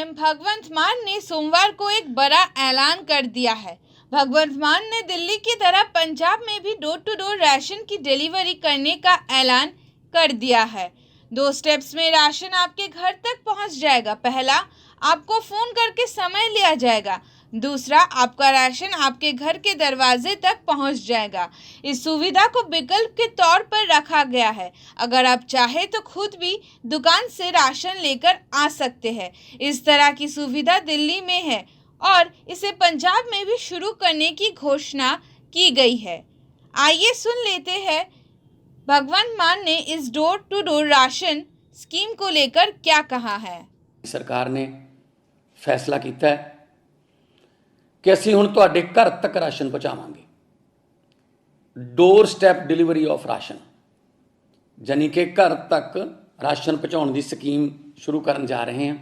CM भगवंत मान ने सोमवार को एक बड़ा ऐलान कर दिया है। भगवंत मान ने दिल्ली की तरह पंजाब में भी डोर टू डोर राशन की डिलीवरी करने का ऐलान कर दिया है। 2 स्टेप्स में राशन आपके घर तक पहुंच जाएगा। पहला, आपको फोन करके समय लिया जाएगा। दूसरा, आपका राशन आपके घर के दरवाजे तक पहुंच जाएगा। इस सुविधा को विकल्प के तौर पर रखा गया है। अगर आप चाहे तो खुद भी दुकान से राशन लेकर आ सकते हैं। इस तरह की सुविधा दिल्ली में है और इसे पंजाब में भी शुरू करने की घोषणा की गई है। आइए सुन लेते हैं भगवंत मान ने इस door to door ration scheme को लेकर क्या कहा है। सरकार ने फैसला किया है कि ਅਸੀਂ ਹੁਣ ਤੁਹਾਡੇ ਘਰ ਤੱਕ ਰਾਸ਼ਨ ਪਹੁੰਚਾਵਾਂਗੇ। Doorstep delivery of ration, ਯਾਨੀ ਕਿ ਘਰ ਤੱਕ ਰਾਸ਼ਨ ਪਹੁੰਚਾਉਣ ਦੀ ਸਕੀਮ ਸ਼ੁਰੂ ਕਰਨ ਜਾ ਰਹੇ ਹਾਂ।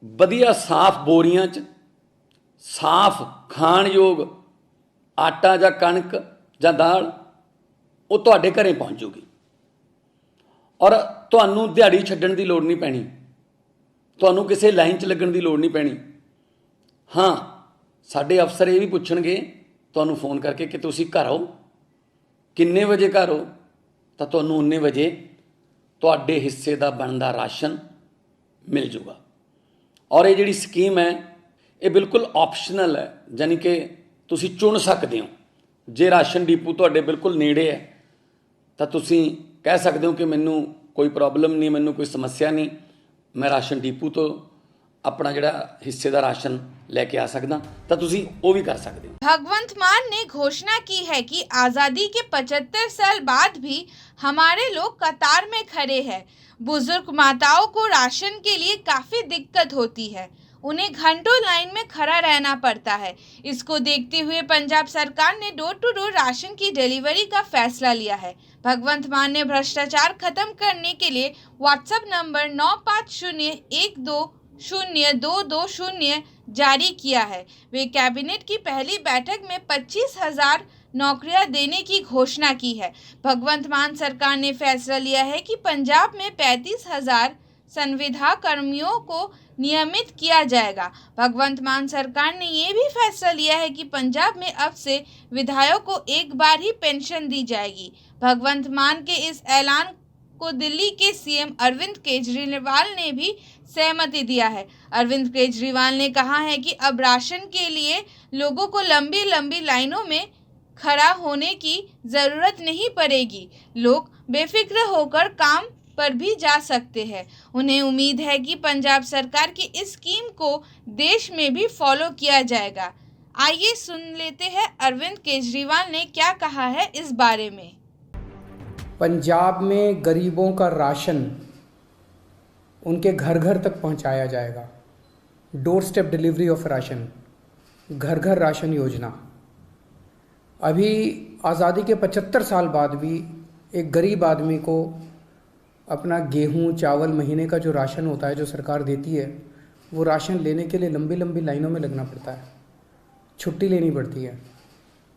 ਵਧੀਆ ਸਾਫ਼ ਬੋਰੀਆਂ 'ਚ ਸਾਫ਼ ਖਾਣਯੋਗ ਆਟਾ ਜਾਂ ਕਣਕ ਜਾਂ ਦਾਲ ਉਹ ਤੁਹਾਡੇ ਘਰੇ ਪਹੁੰਚ ਜੂਗੀ ਔਰ ਤੁਹਾਨੂੰ ਦਿਹਾੜੀ ਛੱਡਣ ਦੀ ਲੋੜ ਨਹੀਂ ਪੈਣੀ, ਤੁਹਾਨੂੰ ਕਿਸੇ ਲਾਈਨ 'ਚ ਲੱਗਣ ਦੀ ਲੋੜ ਨਹੀਂ ਪੈਣੀ। ਹਾਂ, ਸਾਡੇ ਅਫਸਰ ਇਹ ਵੀ ਪੁੱਛਣਗੇ ਤੁਹਾਨੂੰ ਫੋਨ ਕਰਕੇ ਕਿ ਤੁਸੀਂ ਘਰ ਆਓ, ਕਿੰਨੇ ਵਜੇ ਘਰ ਹੋ, ਤਾਂ ਤੁਹਾਨੂੰ ਉਨੇ ਵਜੇ ਤੁਹਾਡੇ ਹਿੱਸੇ ਦਾ ਬਣਦਾ ਰਾਸ਼ਨ ਮਿਲ ਜੂਗਾ। ਔਰ ਇਹ ਜਿਹੜੀ ਸਕੀਮ ਹੈ ਇਹ ਬਿਲਕੁਲ ਆਪਸ਼ਨਲ ਹੈ, ਯਾਨੀ ਕਿ ਤੁਸੀਂ ਚੁਣ ਸਕਦੇ ਹੋ। ਜੇ ਰਾਸ਼ਨ ਡਿਪੂ ਤੁਹਾਡੇ ਬਿਲਕੁਲ ਨੇੜੇ ਹੈ ਤਾਂ ਤੁਸੀਂ ਕਹਿ ਸਕਦੇ ਹੋ ਕਿ ਮੈਨੂੰ ਕੋਈ ਪ੍ਰੋਬਲਮ ਨਹੀਂ, ਮੈਨੂੰ ਕੋਈ ਸਮੱਸਿਆ नहीं, मैं राशन डिपू तो अपना जिहड़ा हिस्से दा राशन लेके आ सकदा, तां तुसीं ओह भी कर सकदे हो। भगवंत मान ने घोषणा की है कि आज़ादी के 75 साल बाद भी हमारे लोग कतार में खड़े हैं। बुजुर्ग माताओं को राशन के लिए काफ़ी दिक्कत होती है, उन्हें घंटों लाइन में खड़ा रहना पड़ता है। इसको देखते हुए पंजाब सरकार ने डोर टू डोर राशन की डिलीवरी का फैसला लिया है। भगवंत मान ने भ्रष्टाचार खत्म करने के लिए व्हाट्सएप नंबर 9501202220 जारी किया है। वे कैबिनेट की पहली बैठक में 25,000 नौकरियां देने की घोषणा की है। भगवंत मान सरकार ने फैसला लिया है कि पंजाब में 35,000 संविदा कर्मियों को नियमित किया जाएगा। भगवंत मान सरकार ने ये भी फैसला लिया है कि पंजाब में अब से विधायकों को एक बार ही पेंशन दी जाएगी। भगवंत मान के इस ऐलान को दिल्ली के सीएम अरविंद केजरीवाल ने भी सहमति दिया है। अरविंद केजरीवाल ने कहा है कि अब राशन के लिए लोगों को लंबी लंबी लाइनों में खड़ा होने की ज़रूरत नहीं पड़ेगी। लोग बेफिक्र होकर काम पर भी जा सकते हैं। उन्हें उम्मीद है कि पंजाब सरकार की इस स्कीम को देश में भी फॉलो किया जाएगा। आइए सुन लेते हैं अरविंद केजरीवाल ने क्या कहा है इस बारे में। पंजाब में गरीबों का राशन उनके घर घर तक पहुंचाया जाएगा। Door step delivery of ration, घर घर राशन योजना। अभी आज़ादी के 75 साल बाद भी एक गरीब आदमी को अपना गेहूं चावल महीने का जो राशन होता है जो सरकार देती है, वो राशन लेने के लिए लंबी लंबी लाइनों में लगना पड़ता है, छुट्टी लेनी पड़ती है,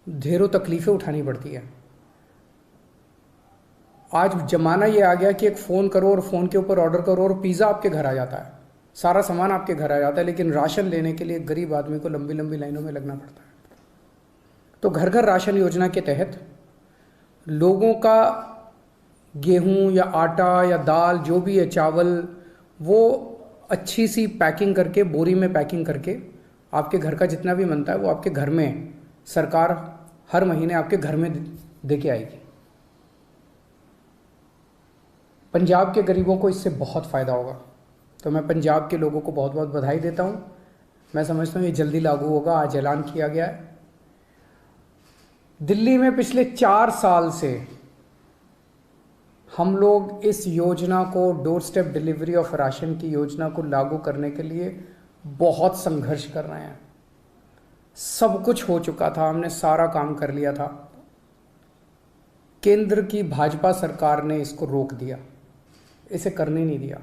ढेरों तकलीफ़ें उठानी पड़ती है। आज ज़माना ये आ गया कि एक फ़ोन करो और फ़ोन के ऊपर ऑर्डर करो और पिज़्ज़ा आपके घर आ जाता है, सारा सामान आपके घर आ जाता है। लेकिन राशन लेने के लिए गरीब आदमी को लंबी लंबी लाइनों में लगना पड़ता है। तो घर घर राशन योजना के तहत लोगों का गेहूं या आटा या दाल जो भी है, चावल, वो अच्छी सी पैकिंग करके, बोरी में पैकिंग करके आपके घर का जितना भी बनता है वो आपके घर में सरकार हर महीने आपके घर में दे के आएगी। पंजाब के गरीबों को इससे बहुत फ़ायदा होगा। तो मैं पंजाब के लोगों को बहुत बहुत बधाई देता हूँ। मैं समझता हूँ ये जल्दी लागू होगा। आज ऐलान किया गया है। दिल्ली में पिछले 4 साल से हम लोग इस योजना को, door step delivery of ration की योजना को लागू करने के लिए बहुत संघर्ष कर रहे हैं। सब कुछ हो चुका था, हमने सारा काम कर लिया था। केंद्र की भाजपा सरकार ने इसको रोक दिया, इसे करने नहीं दिया।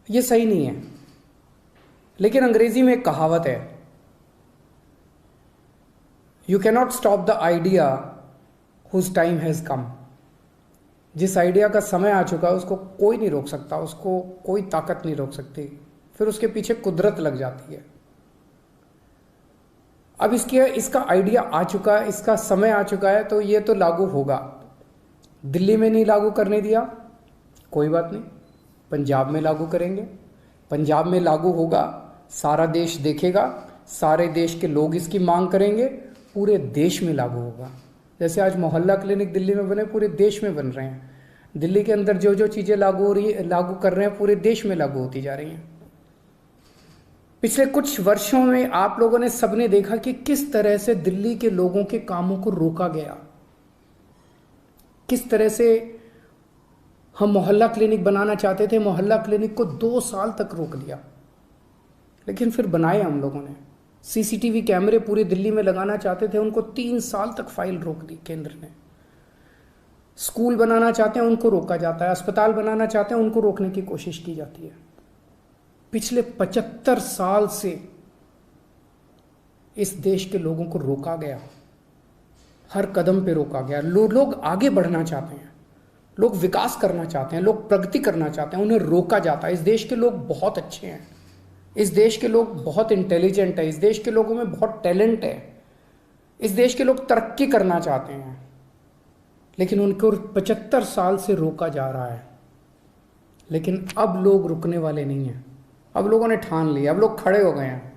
ये सही नहीं है। लेकिन अंग्रेजी में एक कहावत है, you cannot stop the idea whose time has come. जिस आइडिया का समय आ चुका है उसको कोई नहीं रोक सकता, उसको कोई ताकत नहीं रोक सकती, फिर उसके पीछे कुदरत लग जाती है। अब इसका आइडिया आ चुका है, इसका समय आ चुका है, तो ये तो लागू होगा। दिल्ली में नहीं लागू करने दिया, कोई बात नहीं, पंजाब में लागू करेंगे। पंजाब में लागू होगा, सारा देश देखेगा, सारे देश के लोग इसकी मांग करेंगे, पूरे देश में लागू होगा। जैसे आज मोहल्ला क्लिनिक दिल्ली में बने, पूरे देश में बन रहे हैं। दिल्ली के अंदर जो जो चीज़ें लागू कर रहे हैं, पूरे देश में लागू होती जा रही हैं। पिछले कुछ वर्षों में आप लोगों ने सबने देखा कि किस तरह से दिल्ली के लोगों के कामों को रोका गया, किस तरह से हम मोहल्ला क्लिनिक बनाना चाहते थे, मोहल्ला क्लिनिक को 2 साल तक रोक दिया, लेकिन फिर बनाए हम लोगों ने। सीसीटीवी कैमरे पूरी दिल्ली में लगाना चाहते थे, उनको 3 साल तक फाइल रोक दी केंद्र ने। स्कूल बनाना चाहते हैं, उनको रोका जाता है। अस्पताल बनाना चाहते हैं, उनको रोकने की कोशिश की जाती है। पिछले 75 साल से इस देश के लोगों को रोका गया, हर कदम पे रोका गया। लोग आगे बढ़ना चाहते हैं, लोग विकास करना चाहते हैं, लोग प्रगति करना चाहते हैं, उन्हें रोका जाता है। इस देश के लोग बहुत अच्छे हैं, इस देश के लोग बहुत इंटेलिजेंट है, इस देश के लोगों में बहुत टैलेंट है, इस देश के लोग तरक्की करना चाहते हैं, लेकिन उनको 75 साल से रोका जा रहा है। लेकिन अब लोग रुकने वाले नहीं हैं, अब लोगों ने ठान लिया, अब लोग खड़े हो गए हैं।